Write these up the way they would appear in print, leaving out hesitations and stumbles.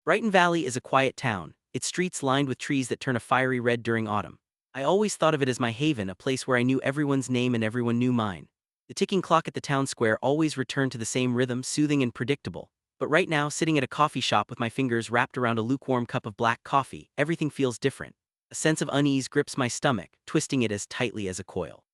Brighton Valley is a quiet town, its streets lined with trees that turn a fiery red during autumn. I always thought of it as my haven, a place where I knew everyone's name and everyone knew mine. The ticking clock at the town square always returned to the same rhythm, soothing and predictable. But right now, sitting at a coffee shop with my fingers wrapped around a lukewarm cup of black coffee, everything feels different. A sense of unease grips my stomach, twisting it as tightly as a coil.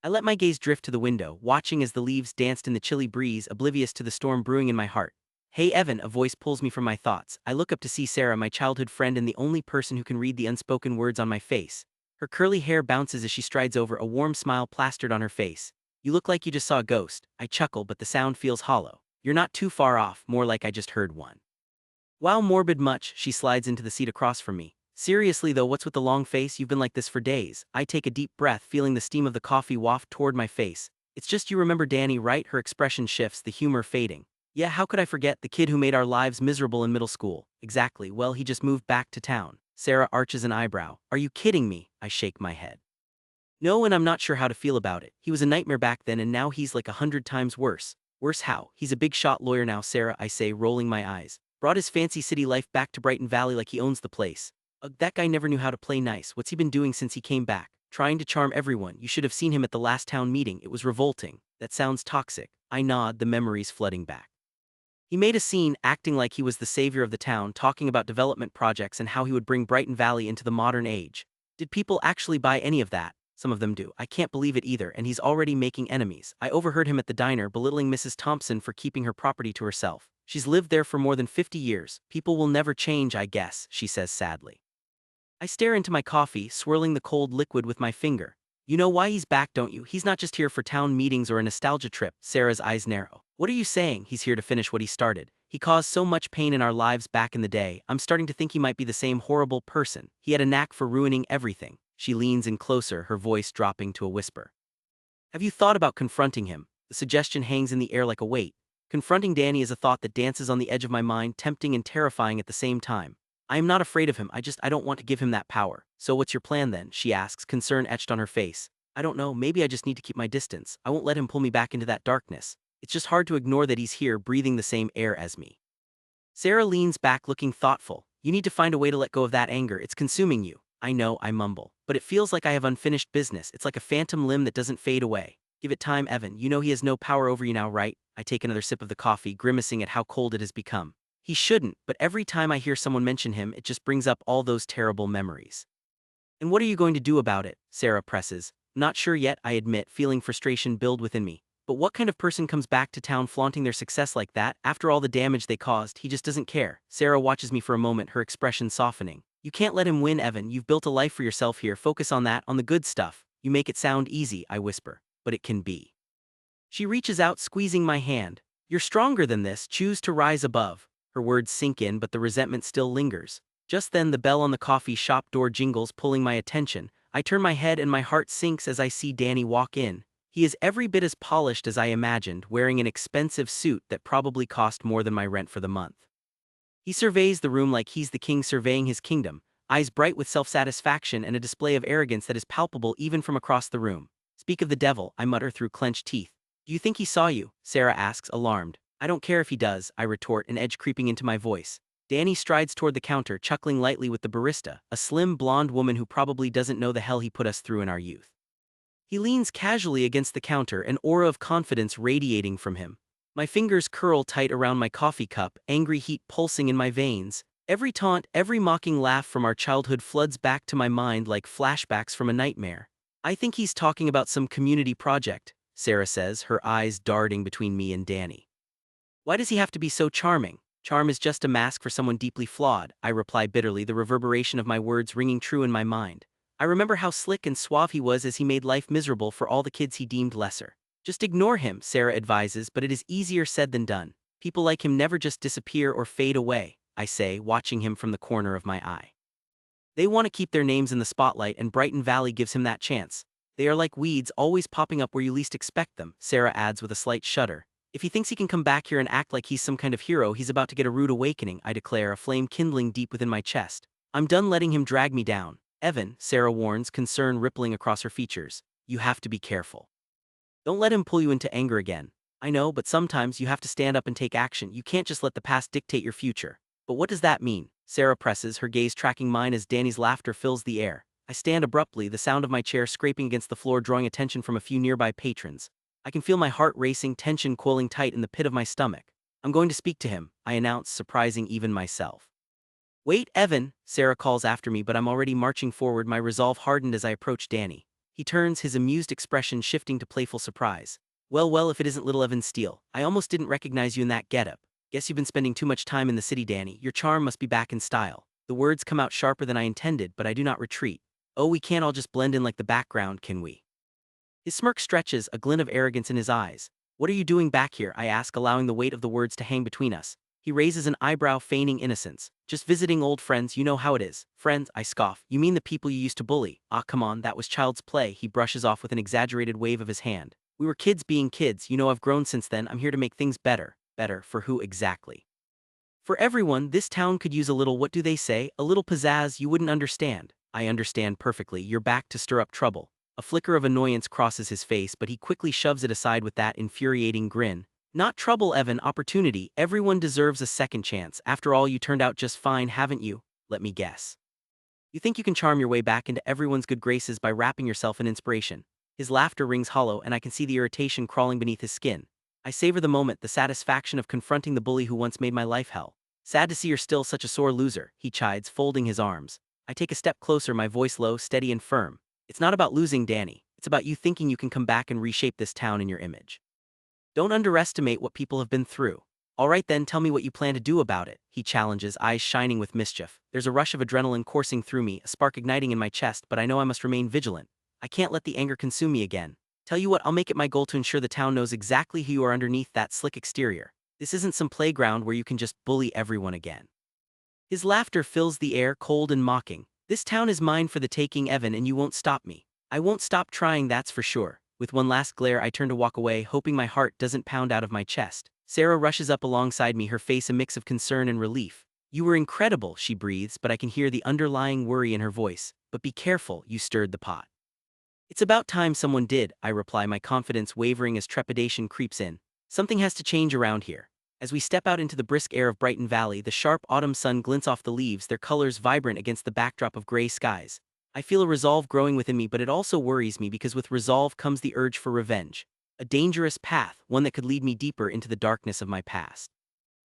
I let my gaze drift to the window, watching as the leaves danced in the chilly breeze, oblivious to the storm brewing in my heart. "Hey Evan," a voice pulls me from my thoughts. I look up to see Sarah, my childhood friend and the only person who can read the unspoken words on my face. Her curly hair bounces as she strides over, a warm smile plastered on her face. "You look like you just saw a ghost." I chuckle, but the sound feels hollow. "You're not too far off, more like I just heard one." While morbid much, she slides into the seat across from me. "Seriously though, what's with the long face? You've been like this for days." I take a deep breath, feeling the steam of the coffee waft toward my face. "It's just you remember Danny, right?" Her expression shifts, the humor fading. "Yeah, how could I forget, the kid who made our lives miserable in middle school?" "Exactly, well, he just moved back to town." Sarah arches an eyebrow. "Are you kidding me?" I shake my head. "No, and I'm not sure how to feel about it. He was a nightmare back then and now he's like 100 times worse." "Worse how?" "He's a big shot lawyer now, Sarah," I say, rolling my eyes. "Brought his fancy city life back to Brighton Valley like he owns the place." That guy never knew how to play nice. What's he been doing since he came back?" "Trying to charm everyone. You should have seen him at the last town meeting. It was revolting." "That sounds toxic." I nod, the memories flooding back. "He made a scene, acting like he was the savior of the town, talking about development projects and how he would bring Brighton Valley into the modern age. Did people actually buy any of that?" "Some of them do. I can't believe it either, and he's already making enemies." I overheard him at the diner belittling Mrs. Thompson for keeping her property to herself. "She's lived there for more than 50 years. People will never change, I guess," she says sadly. I stare into my coffee, swirling the cold liquid with my finger. "You know why he's back, don't you? He's not just here for town meetings or a nostalgia trip." Sarah's eyes narrow. "What are you saying?" "He's here to finish what he started. He caused so much pain in our lives back in the day. I'm starting to think he might be the same horrible person. He had a knack for ruining everything." She leans in closer, her voice dropping to a whisper. "Have you thought about confronting him?" The suggestion hangs in the air like a weight. Confronting Danny is a thought that dances on the edge of my mind, tempting and terrifying at the same time. I am not afraid of him, I don't want to give him that power. "So what's your plan then?" she asks, concern etched on her face. "I don't know, maybe I just need to keep my distance. I won't let him pull me back into that darkness. It's just hard to ignore that he's here, breathing the same air as me." Sarah leans back, looking thoughtful. "You need to find a way to let go of that anger. It's consuming you." "I know," I mumble. "But it feels like I have unfinished business. It's like a phantom limb that doesn't fade away." "Give it time, Evan. You know he has no power over you now, right?" I take another sip of the coffee, grimacing at how cold it has become. "He shouldn't, but every time I hear someone mention him, it just brings up all those terrible memories." "And what are you going to do about it?" Sarah presses. "Not sure yet," I admit, feeling frustration build within me. "But what kind of person comes back to town flaunting their success like that? After all the damage they caused, he just doesn't care." Sarah watches me for a moment, her expression softening. "You can't let him win, Evan. You've built a life for yourself here. Focus on that, on the good stuff." "You make it sound easy," I whisper. "But it can be." She reaches out, squeezing my hand. "You're stronger than this. Choose to rise above." Her words sink in, but the resentment still lingers. Just then the bell on the coffee shop door jingles, pulling my attention. I turn my head and my heart sinks as I see Danny walk in. He is every bit as polished as I imagined, wearing an expensive suit that probably cost more than my rent for the month. He surveys the room like he's the king surveying his kingdom, eyes bright with self-satisfaction and a display of arrogance that is palpable even from across the room. "Speak of the devil," I mutter through clenched teeth. "Do you think he saw you?" Sarah asks, alarmed. "I don't care if he does," I retort, an edge creeping into my voice. Danny strides toward the counter, chuckling lightly with the barista, a slim blonde woman who probably doesn't know the hell he put us through in our youth. He leans casually against the counter, an aura of confidence radiating from him. My fingers curl tight around my coffee cup, angry heat pulsing in my veins. Every taunt, every mocking laugh from our childhood floods back to my mind like flashbacks from a nightmare. "I think he's talking about some community project," Sarah says, her eyes darting between me and Danny. "Why does he have to be so charming?" "Charm is just a mask for someone deeply flawed," I reply bitterly, the reverberation of my words ringing true in my mind. I remember how slick and suave he was as he made life miserable for all the kids he deemed lesser. "Just ignore him," Sarah advises, but it is easier said than done. "People like him never just disappear or fade away," I say, watching him from the corner of my eye. "They want to keep their names in the spotlight, and Brighton Valley gives him that chance. They are like weeds, always popping up where you least expect them," Sarah adds with a slight shudder. "If he thinks he can come back here and act like he's some kind of hero, he's about to get a rude awakening," I declare, a flame kindling deep within my chest. "I'm done letting him drag me down." "Evan," Sarah warns, concern rippling across her features, "you have to be careful. Don't let him pull you into anger again." "I know, but sometimes you have to stand up and take action. You can't just let the past dictate your future." But what does that mean? Sarah presses, her gaze tracking mine as Danny's laughter fills the air. I stand abruptly, the sound of my chair scraping against the floor drawing attention from a few nearby patrons. I can feel my heart racing, tension coiling tight in the pit of my stomach. I'm going to speak to him, I announce, surprising even myself. Wait, Evan, Sarah calls after me, but I'm already marching forward, my resolve hardened as I approach Danny. He turns, his amused expression shifting to playful surprise. Well, if it isn't little Evan Steele. I almost didn't recognize you in that getup. Guess you've been spending too much time in the city, Danny. Your charm must be back in style. The words come out sharper than I intended, but I do not retreat. Oh, we can't all just blend in like the background, can we? His smirk stretches, a glint of arrogance in his eyes. What are you doing back here? I ask, allowing the weight of the words to hang between us. He raises an eyebrow, feigning innocence. Just visiting old friends, you know how it is. Friends, I scoff. You mean the people you used to bully? Ah, come on, that was child's play, he brushes off with an exaggerated wave of his hand. We were kids being kids, you know I've grown since then, I'm here to make things better. Better, for who exactly? For everyone, this town could use a little, what do they say, a little pizzazz. You wouldn't understand. I understand perfectly, you're back to stir up trouble. A flicker of annoyance crosses his face, but he quickly shoves it aside with that infuriating grin. Not trouble, Evan, opportunity. Everyone deserves a second chance. After all, you turned out just fine, haven't you? Let me guess. You think you can charm your way back into everyone's good graces by wrapping yourself in inspiration. His laughter rings hollow, and I can see the irritation crawling beneath his skin. I savor the moment, the satisfaction of confronting the bully who once made my life hell. Sad to see you're still such a sore loser, he chides, folding his arms. I take a step closer, my voice low, steady and firm. It's not about losing, Danny. It's about you thinking you can come back and reshape this town in your image. Don't underestimate what people have been through. All right then, tell me what you plan to do about it, he challenges, eyes shining with mischief. There's a rush of adrenaline coursing through me, a spark igniting in my chest, but I know I must remain vigilant. I can't let the anger consume me again. Tell you what, I'll make it my goal to ensure the town knows exactly who you are underneath that slick exterior. This isn't some playground where you can just bully everyone again. His laughter fills the air, cold and mocking. This town is mine for the taking, Evan, and you won't stop me. I won't stop trying, that's for sure. With one last glare, I turn to walk away, hoping my heart doesn't pound out of my chest. Sarah rushes up alongside me, her face a mix of concern and relief. You were incredible, she breathes, but I can hear the underlying worry in her voice. But be careful, you stirred the pot. It's about time someone did, I reply, my confidence wavering as trepidation creeps in. Something has to change around here. As we step out into the brisk air of Brighton Valley, the sharp autumn sun glints off the leaves, their colors vibrant against the backdrop of gray skies. I feel a resolve growing within me, but it also worries me because with resolve comes the urge for revenge. A dangerous path, one that could lead me deeper into the darkness of my past.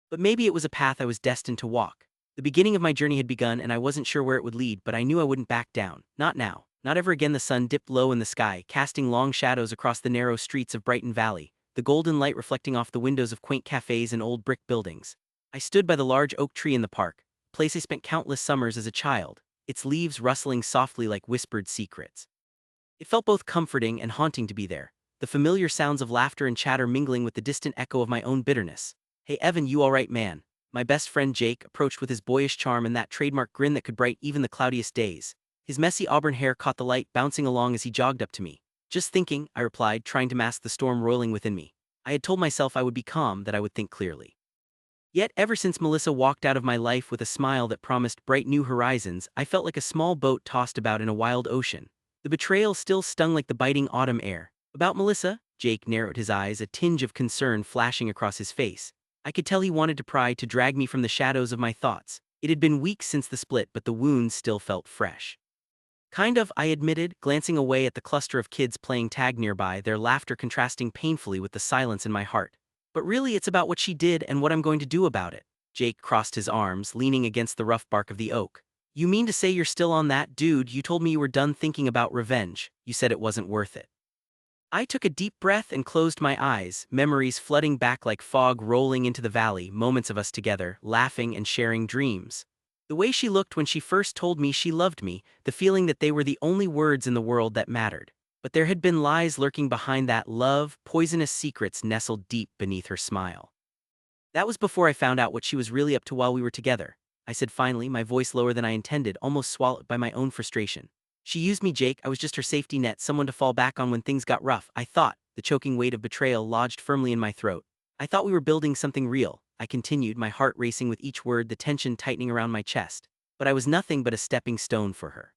But maybe it was a path I was destined to walk. The beginning of my journey had begun and I wasn't sure where it would lead, but I knew I wouldn't back down. Not now. Not ever again. The sun dipped low in the sky, casting long shadows across the narrow streets of Brighton Valley, the golden light reflecting off the windows of quaint cafes and old brick buildings. I stood by the large oak tree in the park, a place I spent countless summers as a child, its leaves rustling softly like whispered secrets. It felt both comforting and haunting to be there, the familiar sounds of laughter and chatter mingling with the distant echo of my own bitterness. Hey Evan, you alright, man? My best friend Jake approached with his boyish charm and that trademark grin that could bright even the cloudiest days. His messy auburn hair caught the light, bouncing along as he jogged up to me. Just thinking, I replied, trying to mask the storm roiling within me. I had told myself I would be calm, that I would think clearly. Yet, ever since Melissa walked out of my life with a smile that promised bright new horizons, I felt like a small boat tossed about in a wild ocean. The betrayal still stung like the biting autumn air. About Melissa? Jake narrowed his eyes, a tinge of concern flashing across his face. I could tell he wanted to pry, to drag me from the shadows of my thoughts. It had been weeks since the split, but the wounds still felt fresh. Kind of, I admitted, glancing away at the cluster of kids playing tag nearby, their laughter contrasting painfully with the silence in my heart. But really, it's about what she did and what I'm going to do about it. Jake crossed his arms, leaning against the rough bark of the oak. You mean to say you're still on that, dude? You told me you were done thinking about revenge. You said it wasn't worth it. I took a deep breath and closed my eyes, memories flooding back like fog rolling into the valley, moments of us together, laughing and sharing dreams. The way she looked when she first told me she loved me, the feeling that they were the only words in the world that mattered. But there had been lies lurking behind that love, poisonous secrets nestled deep beneath her smile. That was before I found out what she was really up to while we were together, I said finally, my voice lower than I intended, almost swallowed by my own frustration. She used me, Jake. I was just her safety net, someone to fall back on when things got rough. I thought, the choking weight of betrayal lodged firmly in my throat. I thought we were building something real, I continued, my heart racing with each word, the tension tightening around my chest. But I was nothing but a stepping stone for her.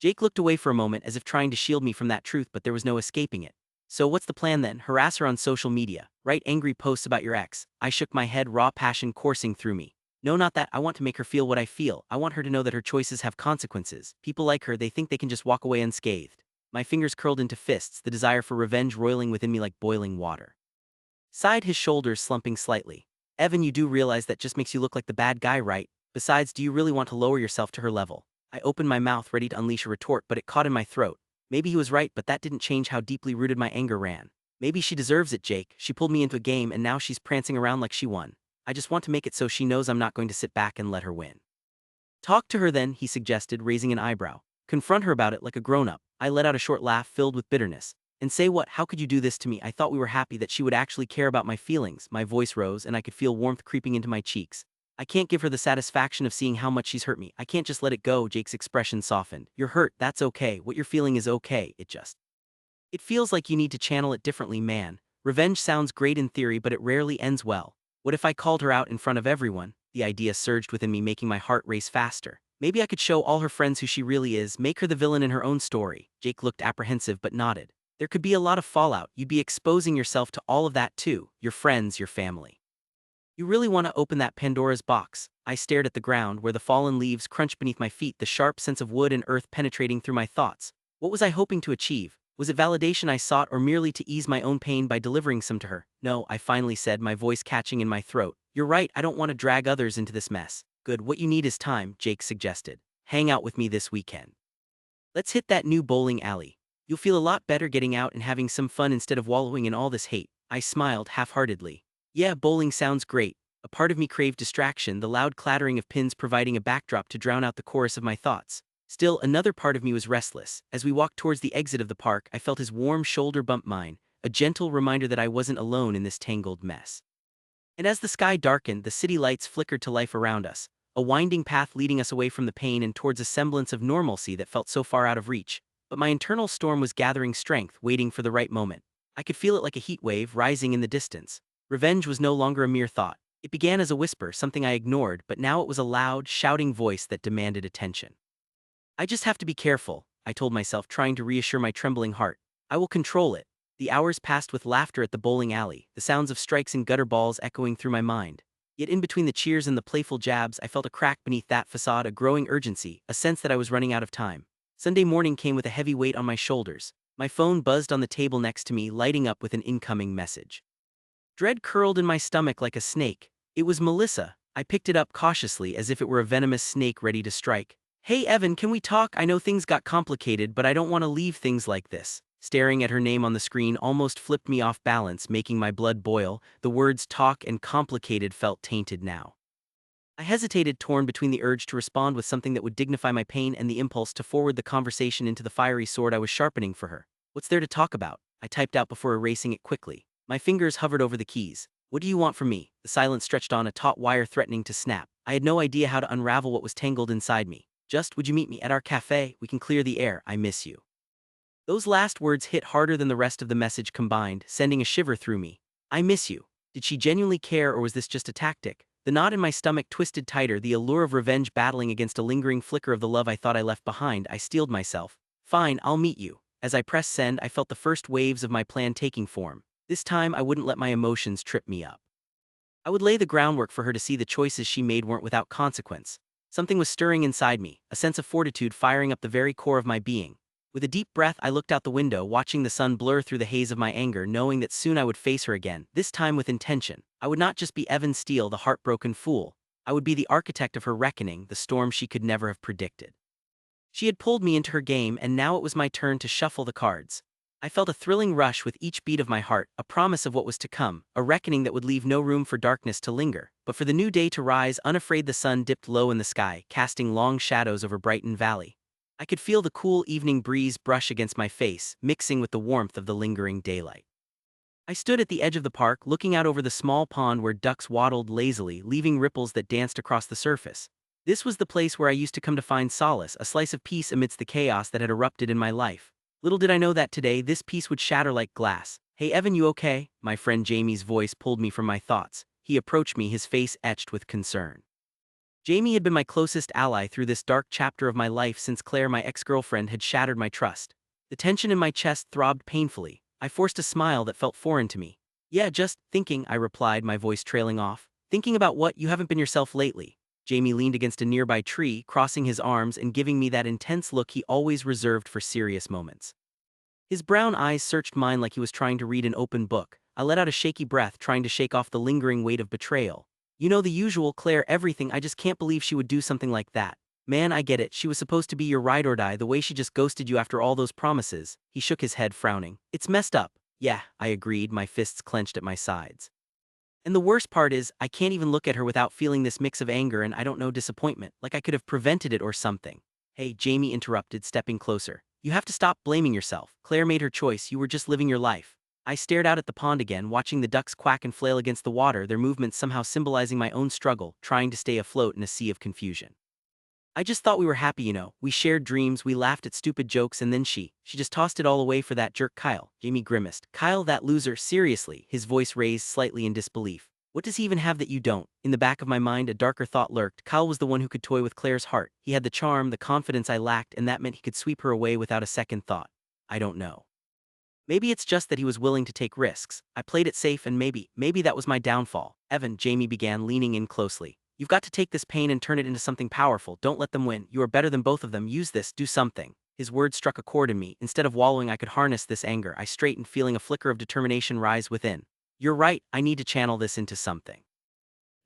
Jake looked away for a moment as if trying to shield me from that truth, but there was no escaping it. So what's the plan then? Harass her on social media, write angry posts about your ex? I shook my head, raw passion coursing through me. No, not that. I want to make her feel what I feel. I want her to know that her choices have consequences. People like her, they think they can just walk away unscathed. My fingers curled into fists, the desire for revenge roiling within me like boiling water. Sighed, his shoulders slumping slightly. Evan, you do realize that just makes you look like the bad guy, right? Besides, do you really want to lower yourself to her level? I opened my mouth, ready to unleash a retort, but it caught in my throat. Maybe he was right, but that didn't change how deeply rooted my anger ran. Maybe she deserves it, Jake. She pulled me into a game and now she's prancing around like she won. I just want to make it so she knows I'm not going to sit back and let her win. Talk to her then, he suggested, raising an eyebrow. Confront her about it like a grown-up. I let out a short laugh filled with bitterness. And say what? How could you do this to me? I thought we were happy, that she would actually care about my feelings. My voice rose and I could feel warmth creeping into my cheeks. I can't give her the satisfaction of seeing how much she's hurt me. I can't just let it go. Jake's expression softened. You're hurt, that's okay. What you're feeling is okay. It feels like you need to channel it differently, man. Revenge sounds great in theory, but it rarely ends well. What if I called her out in front of everyone? The idea surged within me, making my heart race faster. Maybe I could show all her friends who she really is, make her the villain in her own story. Jake looked apprehensive but nodded. There could be a lot of fallout. You'd be exposing yourself to all of that too. Your friends, your family. You really want to open that Pandora's box? I stared at the ground, where the fallen leaves crunched beneath my feet, the sharp sense of wood and earth penetrating through my thoughts. What was I hoping to achieve? Was it validation I sought, or merely to ease my own pain by delivering some to her? No, I finally said, my voice catching in my throat. You're right, I don't want to drag others into this mess. Good, what you need is time, Jake suggested. Hang out with me this weekend. Let's hit that new bowling alley. You'll feel a lot better getting out and having some fun instead of wallowing in all this hate. I smiled half-heartedly. Yeah, bowling sounds great. A part of me craved distraction, the loud clattering of pins providing a backdrop to drown out the chorus of my thoughts. Still, another part of me was restless. As we walked towards the exit of the park, I felt his warm shoulder bump mine, a gentle reminder that I wasn't alone in this tangled mess. And as the sky darkened, the city lights flickered to life around us, a winding path leading us away from the pain and towards a semblance of normalcy that felt so far out of reach. But my internal storm was gathering strength, waiting for the right moment. I could feel it like a heat wave rising in the distance. Revenge was no longer a mere thought. It began as a whisper, something I ignored, but now it was a loud, shouting voice that demanded attention. I just have to be careful, I told myself, trying to reassure my trembling heart. I will control it. The hours passed with laughter at the bowling alley, the sounds of strikes and gutter balls echoing through my mind. Yet in between the cheers and the playful jabs, I felt a crack beneath that facade, a growing urgency, a sense that I was running out of time. Sunday morning came with a heavy weight on my shoulders. My phone buzzed on the table next to me, lighting up with an incoming message. Dread curled in my stomach like a snake. It was Melissa. I picked it up cautiously, as if it were a venomous snake ready to strike. Hey Evan, can we talk? I know things got complicated, but I don't want to leave things like this. Staring at her name on the screen almost flipped me off balance, making my blood boil. The words talk and complicated felt tainted now. I hesitated, torn between the urge to respond with something that would dignify my pain and the impulse to forward the conversation into the fiery sword I was sharpening for her. What's there to talk about? I typed out before erasing it quickly. My fingers hovered over the keys. What do you want from me? The silence stretched on, a taut wire threatening to snap. I had no idea how to unravel what was tangled inside me. Just, would you meet me at our cafe? We can clear the air. I miss you. Those last words hit harder than the rest of the message combined, sending a shiver through me. I miss you. Did she genuinely care, or was this just a tactic? The knot in my stomach twisted tighter, the allure of revenge battling against a lingering flicker of the love I thought I left behind. I steeled myself. Fine, I'll meet you. As I pressed send, I felt the first waves of my plan taking form. This time, I wouldn't let my emotions trip me up. I would lay the groundwork for her to see the choices she made weren't without consequence. Something was stirring inside me, a sense of fortitude firing up the very core of my being. With a deep breath, I looked out the window, watching the sun blur through the haze of my anger, knowing that soon I would face her again, this time with intention. I would not just be Evan Steele, the heartbroken fool. I would be the architect of her reckoning, the storm she could never have predicted. She had pulled me into her game, and now it was my turn to shuffle the cards. I felt a thrilling rush with each beat of my heart, a promise of what was to come, a reckoning that would leave no room for darkness to linger, but for the new day to rise unafraid. The sun dipped low in the sky, casting long shadows over Brighton Valley. I could feel the cool evening breeze brush against my face, mixing with the warmth of the lingering daylight. I stood at the edge of the park, looking out over the small pond where ducks waddled lazily, leaving ripples that danced across the surface. This was the place where I used to come to find solace, a slice of peace amidst the chaos that had erupted in my life. Little did I know that today, this peace would shatter like glass. Hey Evan, you okay? My friend Jamie's voice pulled me from my thoughts. He approached me, his face etched with concern. Jamie had been my closest ally through this dark chapter of my life since Claire, my ex-girlfriend, had shattered my trust. The tension in my chest throbbed painfully. I forced a smile that felt foreign to me. Yeah, just thinking, I replied, my voice trailing off. Thinking about what you haven't been yourself lately. Jamie leaned against a nearby tree, crossing his arms and giving me that intense look he always reserved for serious moments. His brown eyes searched mine like he was trying to read an open book. I let out a shaky breath, trying to shake off the lingering weight of betrayal. You know the usual, Claire, everything. I just can't believe she would do something like that. Man, I get it. She was supposed to be your ride or die, the way she just ghosted you after all those promises. He shook his head, frowning. It's messed up. Yeah, I agreed, my fists clenched at my sides. And the worst part is, I can't even look at her without feeling this mix of anger and I don't know, disappointment, like I could have prevented it or something. Hey, Jamie interrupted, stepping closer. You have to stop blaming yourself. Claire made her choice, you were just living your life. I stared out at the pond again, watching the ducks quack and flail against the water, their movements somehow symbolizing my own struggle, trying to stay afloat in a sea of confusion. I just thought we were happy, you know. We shared dreams, we laughed at stupid jokes, and then she just tossed it all away for that jerk Kyle. Jamie grimaced. Kyle, that loser, seriously, his voice raised slightly in disbelief. What does he even have that you don't? In the back of my mind, a darker thought lurked. Kyle was the one who could toy with Claire's heart. He had the charm, the confidence I lacked, and that meant he could sweep her away without a second thought. I don't know. Maybe it's just that he was willing to take risks. I played it safe and maybe that was my downfall. Evan, Jamie began, leaning in closely. You've got to take this pain and turn it into something powerful. Don't let them win. You are better than both of them. Use this, do something. His words struck a chord in me. Instead of wallowing, I could harness this anger. I straightened, feeling a flicker of determination rise within. You're right, I need to channel this into something.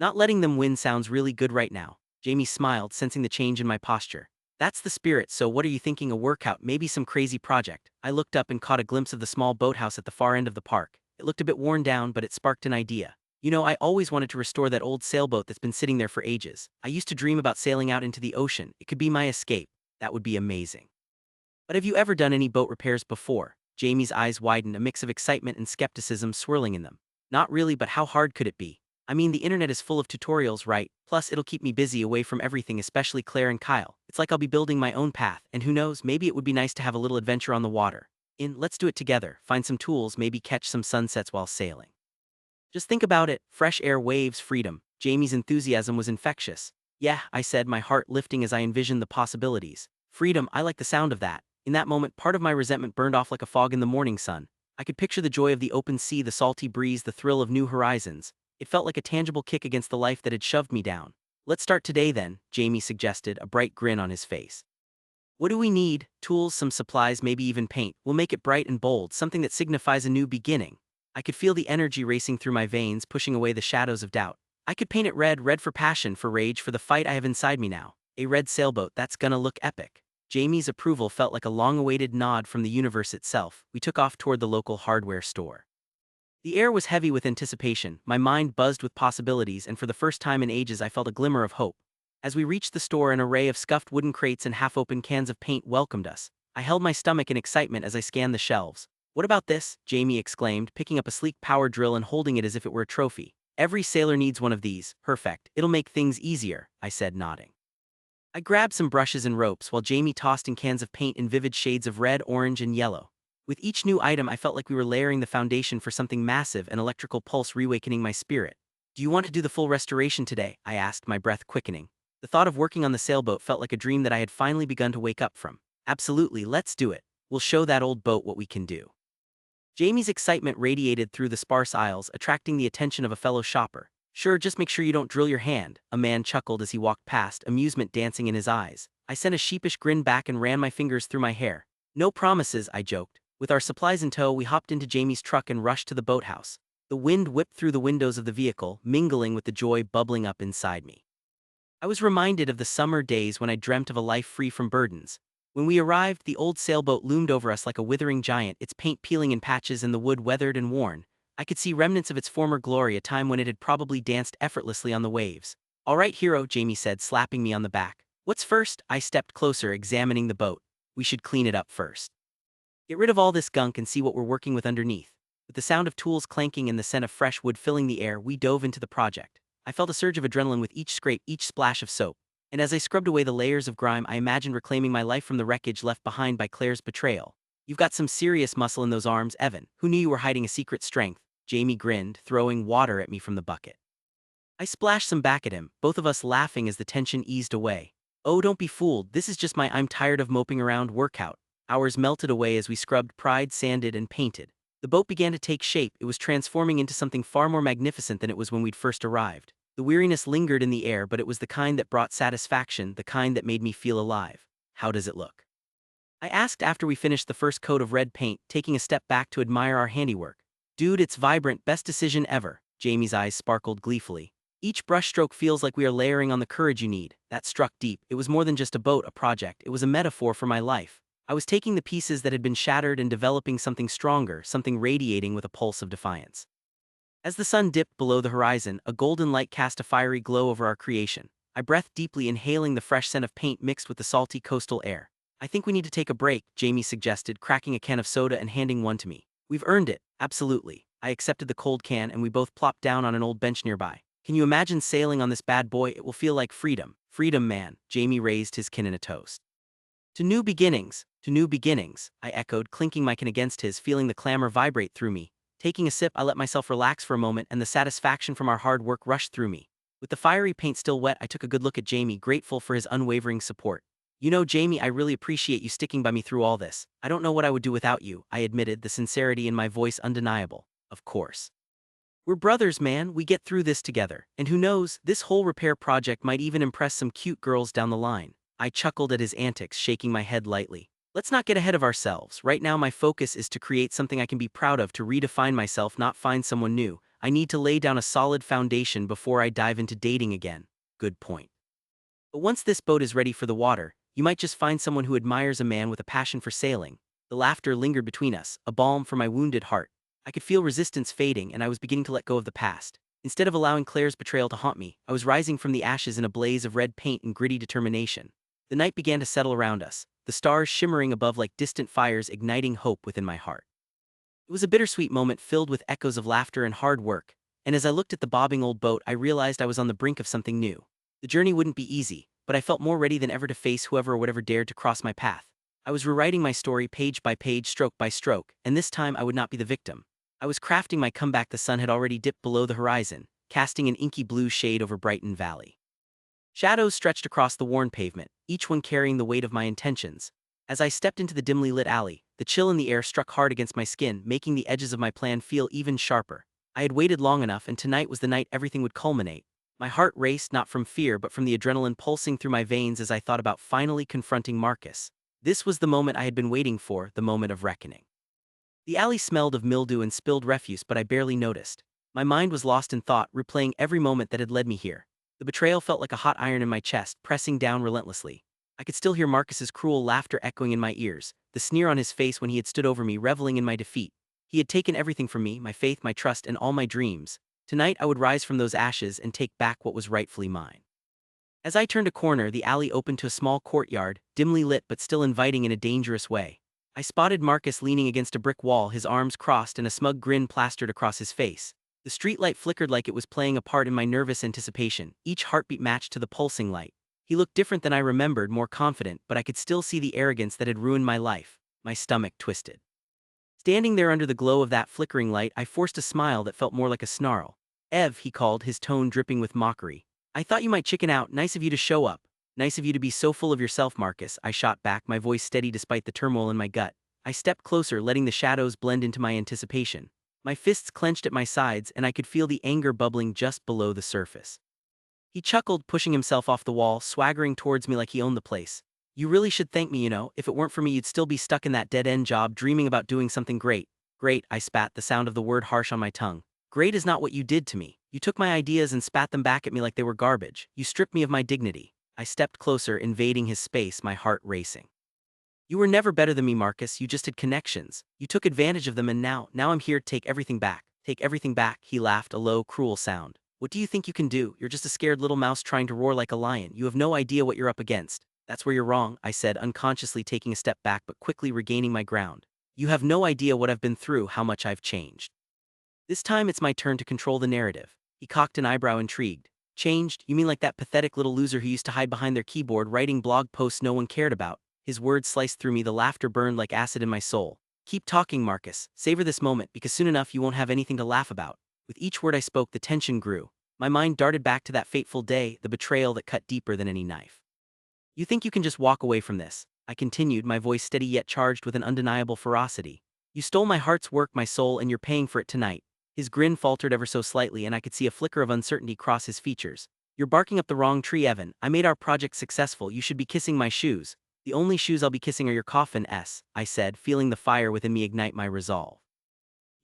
Not letting them win sounds really good right now. Jamie smiled, sensing the change in my posture. That's the spirit, so what are you thinking, a workout, maybe some crazy project? I looked up and caught a glimpse of the small boathouse at the far end of the park. It looked a bit worn down, but it sparked an idea. You know, I always wanted to restore that old sailboat that's been sitting there for ages. I used to dream about sailing out into the ocean. It could be my escape. That would be amazing. But have you ever done any boat repairs before? Jamie's eyes widened, a mix of excitement and skepticism swirling in them. Not really, but how hard could it be? I mean, the internet is full of tutorials, right? Plus, it'll keep me busy away from everything, especially Claire and Kyle. It's like I'll be building my own path, and who knows, maybe it would be nice to have a little adventure on the water. Let's do it together, find some tools, maybe catch some sunsets while sailing. Just think about it, fresh air, waves, freedom. Jamie's enthusiasm was infectious. Yeah, I said, my heart lifting as I envisioned the possibilities. Freedom, I like the sound of that. In that moment, part of my resentment burned off like a fog in the morning sun. I could picture the joy of the open sea, the salty breeze, the thrill of new horizons. It felt like a tangible kick against the life that had shoved me down. Let's start today then, Jamie suggested, a bright grin on his face. What do we need? Tools, some supplies, maybe even paint. We'll make it bright and bold, something that signifies a new beginning. I could feel the energy racing through my veins, pushing away the shadows of doubt. I could paint it red, red for passion, for rage, for the fight I have inside me now. A red sailboat, that's gonna look epic. Jamie's approval felt like a long-awaited nod from the universe itself. We took off toward the local hardware store. The air was heavy with anticipation, my mind buzzed with possibilities, and for the first time in ages I felt a glimmer of hope. As we reached the store, an array of scuffed wooden crates and half-open cans of paint welcomed us. I held my stomach in excitement as I scanned the shelves. What about this? Jamie exclaimed, picking up a sleek power drill and holding it as if it were a trophy. Every sailor needs one of these. Perfect. It'll make things easier, I said, nodding. I grabbed some brushes and ropes while Jamie tossed in cans of paint in vivid shades of red, orange, and yellow. With each new item, I felt like we were layering the foundation for something massive, an electrical pulse reawakening my spirit. Do you want to do the full restoration today? I asked, my breath quickening. The thought of working on the sailboat felt like a dream that I had finally begun to wake up from. Absolutely, let's do it. We'll show that old boat what we can do. Jamie's excitement radiated through the sparse aisles, attracting the attention of a fellow shopper. Sure, just make sure you don't drill your hand, a man chuckled as he walked past, amusement dancing in his eyes. I sent a sheepish grin back and ran my fingers through my hair. No promises, I joked. With our supplies in tow, we hopped into Jamie's truck and rushed to the boathouse. The wind whipped through the windows of the vehicle, mingling with the joy bubbling up inside me. I was reminded of the summer days when I dreamt of a life free from burdens. When we arrived, the old sailboat loomed over us like a withering giant, its paint peeling in patches and the wood weathered and worn. I could see remnants of its former glory, a time when it had probably danced effortlessly on the waves. All right, hero, Jamie said, slapping me on the back. What's first? I stepped closer, examining the boat. We should clean it up first. Get rid of all this gunk and see what we're working with underneath. With the sound of tools clanking and the scent of fresh wood filling the air, we dove into the project. I felt a surge of adrenaline with each scrape, each splash of soap. And as I scrubbed away the layers of grime, I imagined reclaiming my life from the wreckage left behind by Claire's betrayal. You've got some serious muscle in those arms, Evan. Who knew you were hiding a secret strength? Jamie grinned, throwing water at me from the bucket. I splashed some back at him, both of us laughing as the tension eased away. Oh, don't be fooled, this is just my I'm tired of moping around workout. Hours melted away as we scrubbed, pried, sanded, and painted. The boat began to take shape. It was transforming into something far more magnificent than it was when we'd first arrived. The weariness lingered in the air, but it was the kind that brought satisfaction, the kind that made me feel alive. How does it look? I asked after we finished the first coat of red paint, taking a step back to admire our handiwork. Dude, it's vibrant, best decision ever. Jamie's eyes sparkled gleefully. Each brushstroke feels like we are layering on the courage you need. That struck deep. It was more than just a boat, a project. It was a metaphor for my life. I was taking the pieces that had been shattered and developing something stronger, something radiating with a pulse of defiance. As the sun dipped below the horizon, a golden light cast a fiery glow over our creation. I breathed deeply, inhaling the fresh scent of paint mixed with the salty coastal air. I think we need to take a break, Jamie suggested, cracking a can of soda and handing one to me. We've earned it, absolutely. I accepted the cold can and we both plopped down on an old bench nearby. Can you imagine sailing on this bad boy? It will feel like freedom. Freedom, man. Jamie raised his can in a toast. To new beginnings, to new beginnings, I echoed, clinking my can against his, feeling the clamor vibrate through me. Taking a sip, I let myself relax for a moment and the satisfaction from our hard work rushed through me. With the fiery paint still wet, I took a good look at Jamie, grateful for his unwavering support. You know, Jamie, I really appreciate you sticking by me through all this. I don't know what I would do without you, I admitted, the sincerity in my voice undeniable. Of course. We're brothers, man, we get through this together. And who knows, this whole repair project might even impress some cute girls down the line. I chuckled at his antics, shaking my head lightly. Let's not get ahead of ourselves. Right now my focus is to create something I can be proud of, to redefine myself, not find someone new. I need to lay down a solid foundation before I dive into dating again. Good point. But once this boat is ready for the water, you might just find someone who admires a man with a passion for sailing. The laughter lingered between us, a balm for my wounded heart. I could feel resistance fading and I was beginning to let go of the past. Instead of allowing Claire's betrayal to haunt me, I was rising from the ashes in a blaze of red paint and gritty determination. The night began to settle around us, the stars shimmering above like distant fires, igniting hope within my heart. It was a bittersweet moment filled with echoes of laughter and hard work, and as I looked at the bobbing old boat, I realized I was on the brink of something new. The journey wouldn't be easy, but I felt more ready than ever to face whoever or whatever dared to cross my path. I was rewriting my story page by page, stroke by stroke, and this time I would not be the victim. I was crafting my comeback. The sun had already dipped below the horizon, casting an inky blue shade over Brighton Valley. Shadows stretched across the worn pavement, each one carrying the weight of my intentions. As I stepped into the dimly lit alley, the chill in the air struck hard against my skin, making the edges of my plan feel even sharper. I had waited long enough, and tonight was the night everything would culminate. My heart raced, not from fear but from the adrenaline pulsing through my veins as I thought about finally confronting Marcus. This was the moment I had been waiting for, the moment of reckoning. The alley smelled of mildew and spilled refuse, but I barely noticed. My mind was lost in thought, replaying every moment that had led me here. The betrayal felt like a hot iron in my chest, pressing down relentlessly. I could still hear Marcus's cruel laughter echoing in my ears, the sneer on his face when he had stood over me, reveling in my defeat. He had taken everything from me, my faith, my trust, and all my dreams. Tonight I would rise from those ashes and take back what was rightfully mine. As I turned a corner, the alley opened to a small courtyard, dimly lit but still inviting in a dangerous way. I spotted Marcus leaning against a brick wall, his arms crossed and a smug grin plastered across his face. The streetlight flickered like it was playing a part in my nervous anticipation, each heartbeat matched to the pulsing light. He looked different than I remembered, more confident, but I could still see the arrogance that had ruined my life. My stomach twisted. Standing there under the glow of that flickering light, I forced a smile that felt more like a snarl. "Ev," he called, his tone dripping with mockery. "I thought you might chicken out. Nice of you to show up. Nice of you to be so full of yourself, Marcus," I shot back, my voice steady despite the turmoil in my gut. I stepped closer, letting the shadows blend into my anticipation. My fists clenched at my sides, and I could feel the anger bubbling just below the surface. He chuckled, pushing himself off the wall, swaggering towards me like he owned the place. "You really should thank me, you know. If it weren't for me, you'd still be stuck in that dead-end job, dreaming about doing something great." "Great," I spat, the sound of the word harsh on my tongue. "Great is not what you did to me. You took my ideas and spat them back at me like they were garbage. You stripped me of my dignity." I stepped closer, invading his space, my heart racing. "You were never better than me, Marcus. You just had connections. You took advantage of them, and now I'm here to take everything back. Take everything back," he laughed, a low, cruel sound. "What do you think you can do? You're just a scared little mouse trying to roar like a lion. You have no idea what you're up against." "That's where you're wrong," I said, unconsciously taking a step back but quickly regaining my ground. "You have no idea what I've been through, how much I've changed. This time it's my turn to control the narrative." He cocked an eyebrow, intrigued. "Changed? You mean like that pathetic little loser who used to hide behind their keyboard writing blog posts no one cared about?" His words sliced through me, the laughter burned like acid in my soul. "Keep talking, Marcus. Savor this moment, because soon enough you won't have anything to laugh about." With each word I spoke, the tension grew. My mind darted back to that fateful day, the betrayal that cut deeper than any knife. "You think you can just walk away from this?" I continued, my voice steady yet charged with an undeniable ferocity. "You stole my heart's work, my soul, and you're paying for it tonight." His grin faltered ever so slightly and I could see a flicker of uncertainty cross his features. You're barking up the wrong tree, Evan. I made our project successful. You should be kissing my shoes. The only shoes I'll be kissing are your coffin, I said, feeling the fire within me ignite my resolve.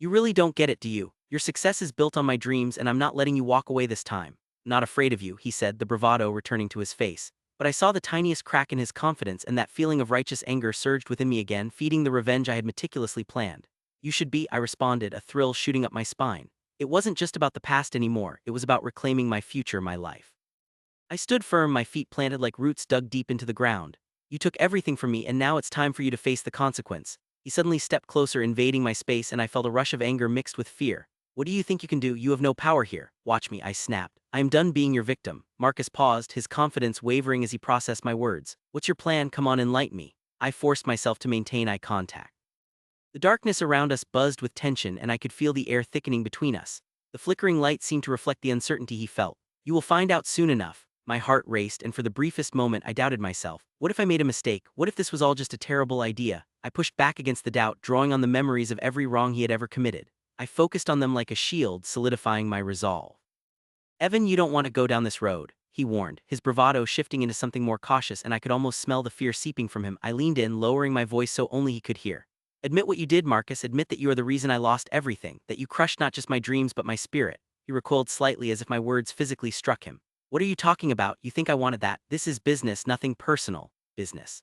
You really don't get it, do you? Your success is built on my dreams and I'm not letting you walk away this time. Not afraid of you, he said, the bravado returning to his face. But I saw the tiniest crack in his confidence and that feeling of righteous anger surged within me again, feeding the revenge I had meticulously planned. You should be, I responded, a thrill shooting up my spine. It wasn't just about the past anymore, it was about reclaiming my future, my life. I stood firm, my feet planted like roots dug deep into the ground. You took everything from me and now it's time for you to face the consequence. He suddenly stepped closer, invading my space, and I felt a rush of anger mixed with fear. What do you think you can do? You have no power here. Watch me, I snapped. I am done being your victim. Marcus paused, his confidence wavering as he processed my words. What's your plan? Come on, enlighten me. I forced myself to maintain eye contact. The darkness around us buzzed with tension and I could feel the air thickening between us. The flickering light seemed to reflect the uncertainty he felt. You will find out soon enough. My heart raced and for the briefest moment I doubted myself. What if I made a mistake? What if this was all just a terrible idea? I pushed back against the doubt, drawing on the memories of every wrong he had ever committed. I focused on them like a shield, solidifying my resolve. Evan, you don't want to go down this road, he warned, his bravado shifting into something more cautious and I could almost smell the fear seeping from him. I leaned in, lowering my voice so only he could hear. Admit what you did, Marcus. Admit that you are the reason I lost everything, that you crushed not just my dreams but my spirit. He recoiled slightly as if my words physically struck him. What are you talking about? You think I wanted that? This is business, nothing personal. Business.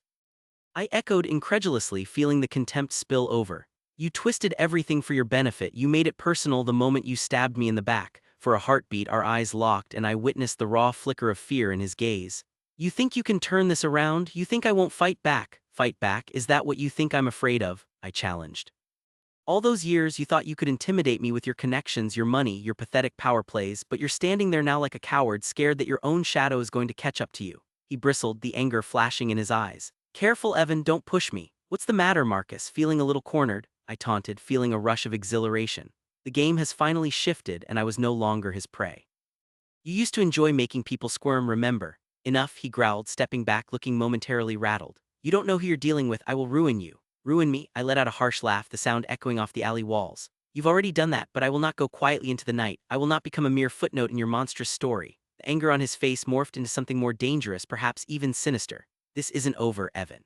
I echoed incredulously, feeling the contempt spill over. You twisted everything for your benefit. You made it personal the moment you stabbed me in the back. For a heartbeat, our eyes locked and I witnessed the raw flicker of fear in his gaze. You think you can turn this around? You think I won't fight back? Fight back? Is that what you think I'm afraid of? I challenged. All those years you thought you could intimidate me with your connections, your money, your pathetic power plays, but you're standing there now like a coward, scared that your own shadow is going to catch up to you. He bristled, the anger flashing in his eyes. Careful, Evan, don't push me. What's the matter, Marcus? Feeling a little cornered? I taunted, feeling a rush of exhilaration. The game has finally shifted and I was no longer his prey. You used to enjoy making people squirm, remember? Enough, he growled, stepping back, looking momentarily rattled. You don't know who you're dealing with. I will ruin you. Ruin me? I let out a harsh laugh, the sound echoing off the alley walls. You've already done that, but I will not go quietly into the night. I will not become a mere footnote in your monstrous story. The anger on his face morphed into something more dangerous, perhaps even sinister. This isn't over, Evan.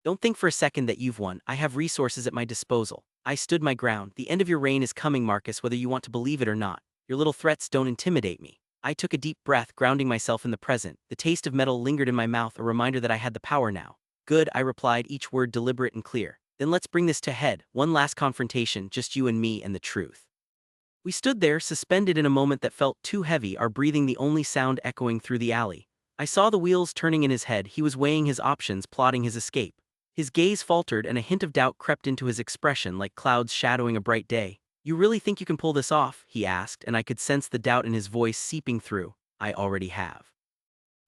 Don't think for a second that you've won. I have resources at my disposal. I stood my ground. The end of your reign is coming, Marcus, whether you want to believe it or not. Your little threats don't intimidate me. I took a deep breath, grounding myself in the present. The taste of metal lingered in my mouth, a reminder that I had the power now. Good, I replied, each word deliberate and clear. Then let's bring this to head. One last confrontation, just you and me and the truth. We stood there, suspended in a moment that felt too heavy, our breathing the only sound echoing through the alley. I saw the wheels turning in his head. He was weighing his options, plotting his escape. His gaze faltered and a hint of doubt crept into his expression like clouds shadowing a bright day. You really think you can pull this off? He asked, and I could sense the doubt in his voice seeping through. I already have.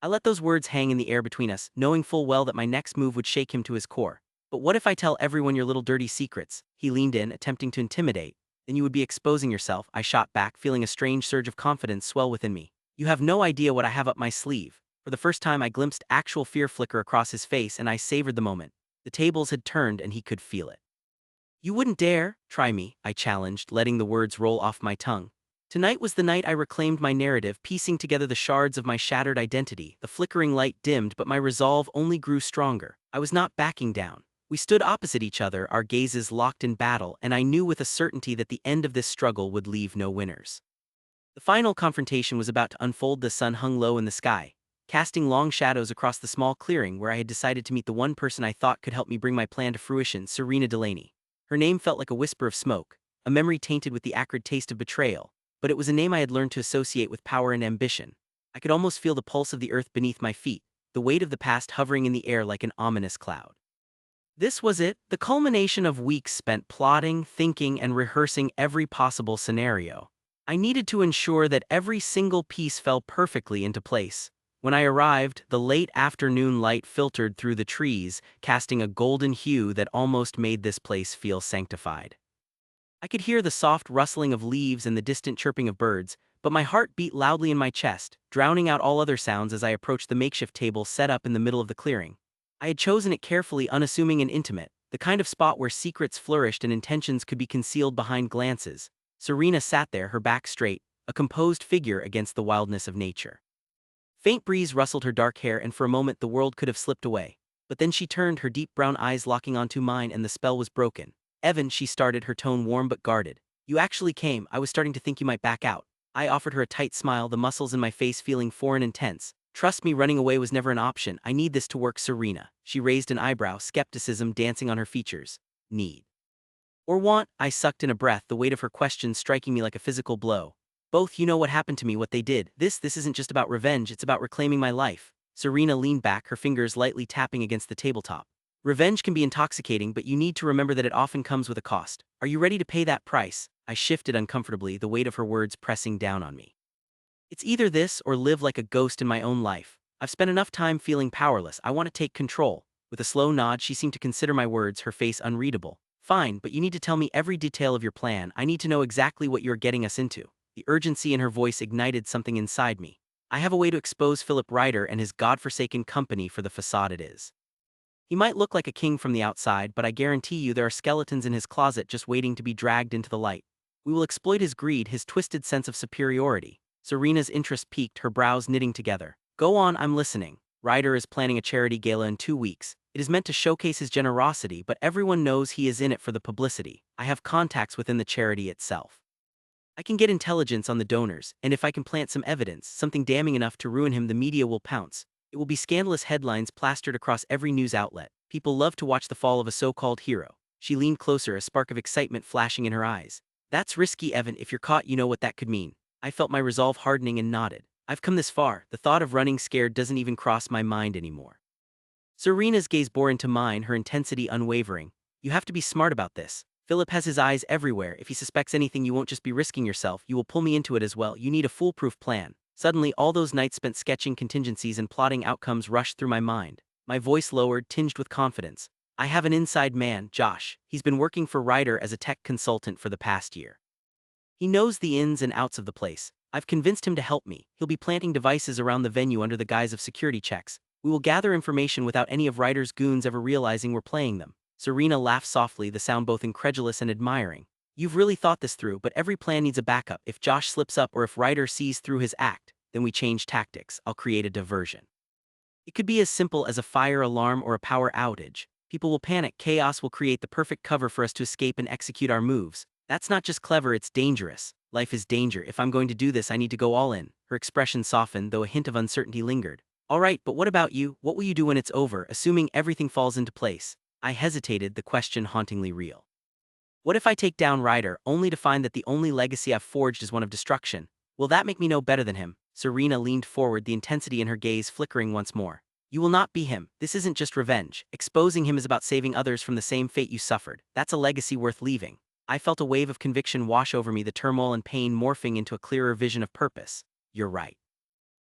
I let those words hang in the air between us, knowing full well that my next move would shake him to his core. But what if I tell everyone your little dirty secrets? He leaned in, attempting to intimidate. Then you would be exposing yourself, I shot back, feeling a strange surge of confidence swell within me. You have no idea what I have up my sleeve. For the first time I glimpsed actual fear flicker across his face and I savored the moment. The tables had turned and he could feel it. You wouldn't dare? Try me, I challenged, letting the words roll off my tongue. Tonight was the night I reclaimed my narrative, piecing together the shards of my shattered identity. The flickering light dimmed, but my resolve only grew stronger. I was not backing down. We stood opposite each other, our gazes locked in battle, and I knew with a certainty that the end of this struggle would leave no winners. The final confrontation was about to unfold. The sun hung low in the sky, casting long shadows across the small clearing where I had decided to meet the one person I thought could help me bring my plan to fruition, Serena Delaney. Her name felt like a whisper of smoke, a memory tainted with the acrid taste of betrayal. But it was a name I had learned to associate with power and ambition. I could almost feel the pulse of the earth beneath my feet, the weight of the past hovering in the air like an ominous cloud. This was it, the culmination of weeks spent plotting, thinking, and rehearsing every possible scenario. I needed to ensure that every single piece fell perfectly into place. When I arrived, the late afternoon light filtered through the trees, casting a golden hue that almost made this place feel sanctified. I could hear the soft rustling of leaves and the distant chirping of birds, but my heart beat loudly in my chest, drowning out all other sounds as I approached the makeshift table set up in the middle of the clearing. I had chosen it carefully, unassuming and intimate, the kind of spot where secrets flourished and intentions could be concealed behind glances. Serena sat there, her back straight, a composed figure against the wildness of nature. Faint breeze rustled her dark hair, and for a moment the world could have slipped away. But then she turned, her deep brown eyes locking onto mine, and the spell was broken. "Evan," she started, her tone warm but guarded. "You actually came. I was starting to think you might back out." I offered her a tight smile, the muscles in my face feeling foreign and tense. "Trust me, running away was never an option. I need this to work." "Serena." She raised an eyebrow, skepticism dancing on her features. "Need or want?" I sucked in a breath, the weight of her question striking me like a physical blow. "Both. You know what happened to me, what they did. This isn't just about revenge, it's about reclaiming my life." Serena leaned back, her fingers lightly tapping against the tabletop. "Revenge can be intoxicating, but you need to remember that it often comes with a cost. Are you ready to pay that price?" I shifted uncomfortably, the weight of her words pressing down on me. "It's either this or live like a ghost in my own life. I've spent enough time feeling powerless. I want to take control." With a slow nod, she seemed to consider my words, her face unreadable. "Fine, but you need to tell me every detail of your plan. I need to know exactly what you're getting us into." The urgency in her voice ignited something inside me. "I have a way to expose Philip Ryder and his godforsaken company for the facade it is. He might look like a king from the outside, but I guarantee you there are skeletons in his closet just waiting to be dragged into the light. We will exploit his greed, his twisted sense of superiority." Serena's interest peaked, her brows knitting together. "Go on, I'm listening." "Ryder is planning a charity gala in 2 weeks. It is meant to showcase his generosity, but everyone knows he is in it for the publicity. I have contacts within the charity itself. I can get intelligence on the donors, and if I can plant some evidence, something damning enough to ruin him, the media will pounce. It will be scandalous headlines plastered across every news outlet. People love to watch the fall of a so-called hero." She leaned closer, a spark of excitement flashing in her eyes. "That's risky, Evan. If you're caught, you know what that could mean." I felt my resolve hardening and nodded. "I've come this far. The thought of running scared doesn't even cross my mind anymore." Serena's gaze bore into mine, her intensity unwavering. "You have to be smart about this. Philip has his eyes everywhere. If he suspects anything, you won't just be risking yourself, you will pull me into it as well. You need a foolproof plan." Suddenly, all those nights spent sketching contingencies and plotting outcomes rushed through my mind. My voice lowered, tinged with confidence. "I have an inside man, Josh. He's been working for Ryder as a tech consultant for the past year. He knows the ins and outs of the place. I've convinced him to help me. He'll be planting devices around the venue under the guise of security checks. We will gather information without any of Ryder's goons ever realizing we're playing them." Serena laughed softly, the sound both incredulous and admiring. "You've really thought this through, but every plan needs a backup. If Josh slips up or if Ryder sees through his act, then we change tactics. I'll create a diversion. It could be as simple as a fire alarm or a power outage. People will panic. Chaos will create the perfect cover for us to escape and execute our moves. That's not just clever, it's dangerous. Life is danger. If I'm going to do this, I need to go all in." Her expression softened, though a hint of uncertainty lingered. "All right, but what about you? What will you do when it's over, assuming everything falls into place?" I hesitated, the question hauntingly real. "What if I take down Ryder, only to find that the only legacy I've forged is one of destruction? Will that make me no better than him?" Serena leaned forward, the intensity in her gaze flickering once more. "You will not be him. This isn't just revenge. Exposing him is about saving others from the same fate you suffered. That's a legacy worth leaving." I felt a wave of conviction wash over me, the turmoil and pain morphing into a clearer vision of purpose. "You're right.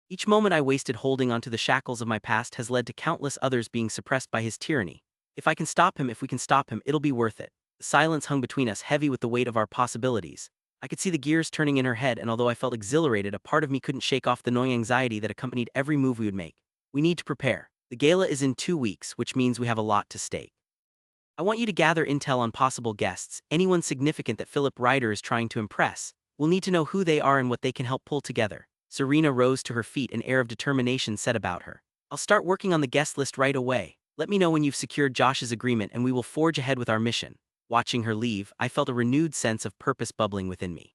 Each moment I wasted holding onto the shackles of my past has led to countless others being suppressed by his tyranny. If I can stop him, if we can stop him, it'll be worth it." The silence hung between us, heavy with the weight of our possibilities. I could see the gears turning in her head, and although I felt exhilarated, a part of me couldn't shake off the gnawing anxiety that accompanied every move we would make. "We need to prepare. The gala is in 2 weeks, which means we have a lot to stake. I want you to gather intel on possible guests, anyone significant that Philip Ryder is trying to impress. We'll need to know who they are and what they can help pull together." Serena rose to her feet, an air of determination set about her. "I'll start working on the guest list right away. Let me know when you've secured Josh's agreement and we will forge ahead with our mission." Watching her leave, I felt a renewed sense of purpose bubbling within me.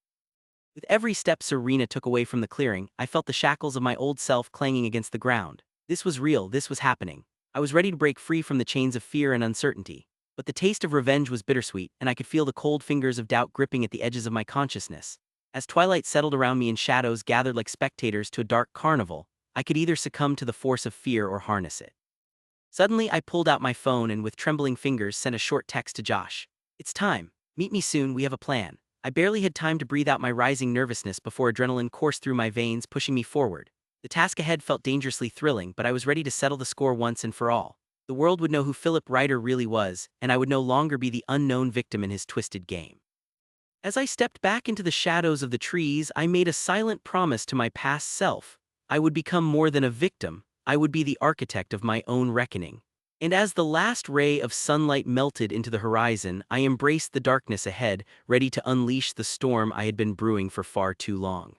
With every step Serena took away from the clearing, I felt the shackles of my old self clanging against the ground. This was real, this was happening. I was ready to break free from the chains of fear and uncertainty. But the taste of revenge was bittersweet, and I could feel the cold fingers of doubt gripping at the edges of my consciousness. As twilight settled around me and shadows gathered like spectators to a dark carnival, I could either succumb to the force of fear or harness it. Suddenly, I pulled out my phone and with trembling fingers sent a short text to Josh. "It's time. Meet me soon, we have a plan." I barely had time to breathe out my rising nervousness before adrenaline coursed through my veins, pushing me forward. The task ahead felt dangerously thrilling, but I was ready to settle the score once and for all. The world would know who Philip Ryder really was, and I would no longer be the unknown victim in his twisted game. As I stepped back into the shadows of the trees, I made a silent promise to my past self. I would become more than a victim. I would be the architect of my own reckoning. And as the last ray of sunlight melted into the horizon, I embraced the darkness ahead, ready to unleash the storm I had been brewing for far too long.